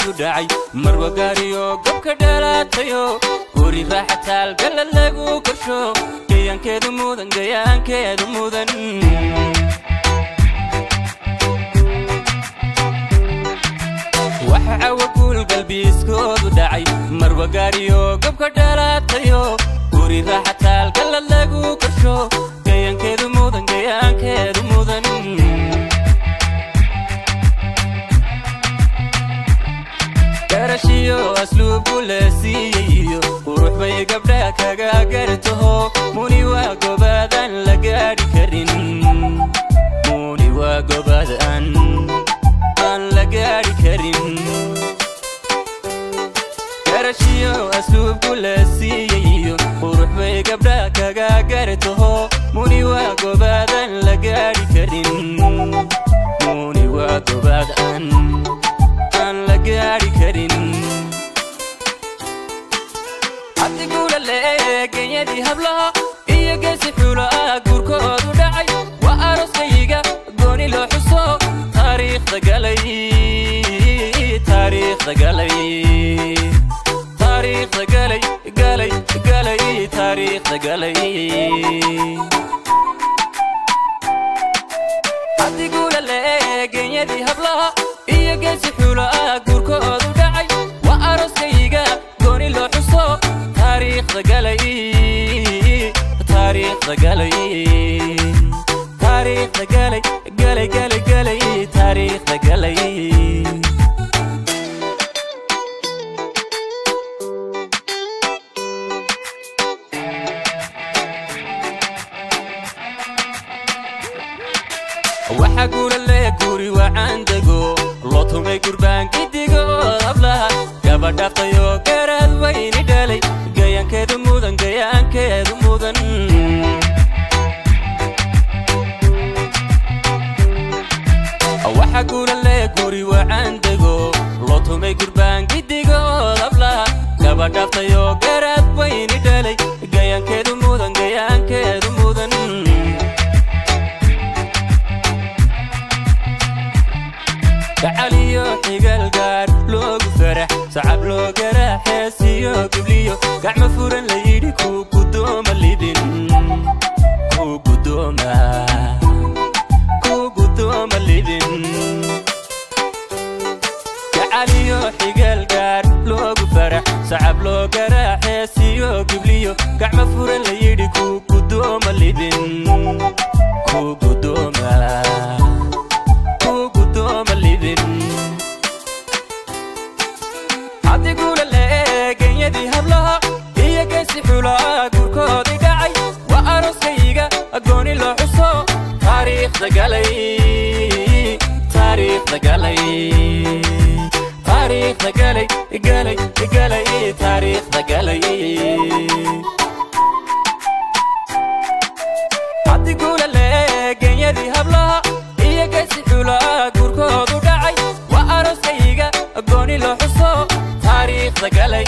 guurkoodu dhacay marwa gaariyo gobka dhalaatayo guri raaxataal galad lagu korsho gayaankeedu mudan waxa awguul qalbiiskoodu dhacay marwa gaariyo gobka dhalaatayo guri raaxataal galad lagu korsho gayaankeedu mudan garashiyo asluubku la siiyey qurux bay gabdhaha kaga gartaho muni waa gobaadaan la gaari karin muni waa gobaadaan aan la gaari karin garashiyo asluubku la siiyey qurux bay gabdhaha kaga gartaho muni waa gobaadaan la gaari karin muni waa gobaadaan la gaari karin haddi guula leeganyadii hablaha iyo geesi xulo guurkoodu dhacay waa arooskayga gooni loo xuso taariikhda galay haddi guula leeganyadii hablaha iyo geesi xulo guurkoodu dhacay waa arooskayga gooni loo xuso taariikhda galay waxa guula lee guri waxaan dego loo tumay gurbaan gidigo hablaha gabadhaaftayo garaad wayni dhalay gayaankeedu mudan waxa guula lee guri waxaan dego loo tumay gurbaan gidigo hablaha gabadhaaftayo garaad wayni dhalay gayaankeedu mudan gacaliyo xigal gaar loogu farax sacab loo garaaxeesiyo gibliyo gacmo furan la yidhi ku gudooma lidin gacaliyo xigal gaar loogu farax sacab loo garaaxeesiyo gibliyo gacmo furan la yidhi ku gudooma lidin haddi guula leeganyadii hablaha iyo geesi xulo guurkoodii dhacay waa arooskayga gooni loo xuso taariikhda galay haddi guula leeganyadii hablaha iyo geesi xulo guurkoodu dhacay waa arooskayga gooni loo xuso taariikhda galay